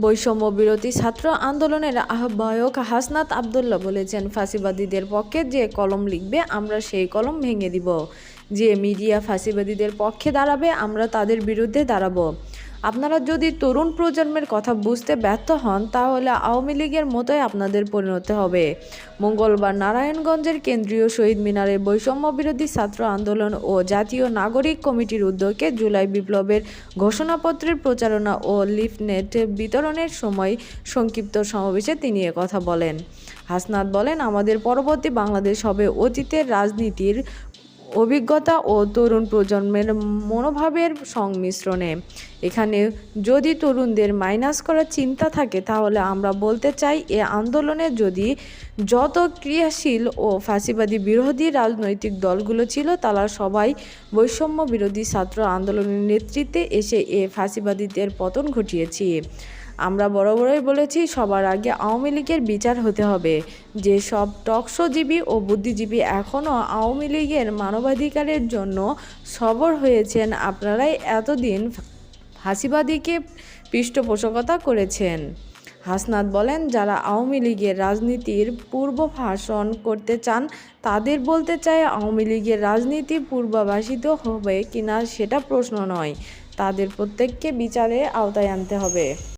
বৈষম্য বিরোধী ছাত্র আন্দোলনের আহ্বায়ক হাসনাত আবদুল্লাহ বলেছেন, ফাঁসিবাদীদের পক্ষে যে কলম লিখবে আমরা সেই কলম ভেঙে দিব। যে মিডিয়া ফাঁসিবাদীদের পক্ষে দাঁড়াবে আমরা তাদের বিরুদ্ধে দাঁড়াবো। আপনারা যদি তরুণ প্রজন্মের কথা বুঝতে ব্যর্থ হন তাহলে আওয়ামী লীগের মতোই আপনাদের পরিণতি হবে। মঙ্গলবার নারায়ণগঞ্জের কেন্দ্রীয় শহীদ মিনারে বৈষম্য বিরোধী ছাত্র আন্দোলন ও জাতীয় নাগরিক কমিটির উদ্যোগে জুলাই বিপ্লবের ঘোষণাপত্রের প্রচারণা ও লিফলেট বিতরণের সময় সংক্ষিপ্ত সমাবেশে তিনি একথা বলেন। হাসনাত বলেন, আমাদের পরবর্তী বাংলাদেশ হবে অতীতের রাজনীতির অভিজ্ঞতা ও তরুণ প্রজন্মের মনোভাবের সংমিশ্রণে। এখানে যদি তরুণদের মাইনাস করার চিন্তা থাকে তাহলে আমরা বলতে চাই, এ আন্দোলনে যদি যত ক্রিয়াশীল ও ফাঁসিবাদী বিরোধী রাজনৈতিক দলগুলো ছিল তারা সবাই বৈষম্য বিরোধী ছাত্র আন্দোলনের নেতৃত্বে এসে এ ফাঁসিবাদীদের পতন ঘটিয়েছি। আমরা বরাবরই বলেছি, সবার আগে আওয়ামী লীগের বিচার হতে হবে। যে সব টকশোজীবী ও বুদ্ধিজীবী এখনও আওয়ামী লীগের মানবাধিকারের জন্য সরব হয়েছেন, আপনারাই এতদিন ফাঁসিবাদীকে পৃষ্ঠপোষকতা করেছেন। হাসনাত বলেন, যারা আওয়ামী লীগের রাজনীতির পূর্বাভাসন করতে চান তাদের বলতে চাই, আওয়ামী লীগের রাজনীতি পূর্বাভাসিত হবে কিনা সেটা প্রশ্ন নয়, তাদের প্রত্যেককে বিচারের আওতায় আনতে হবে।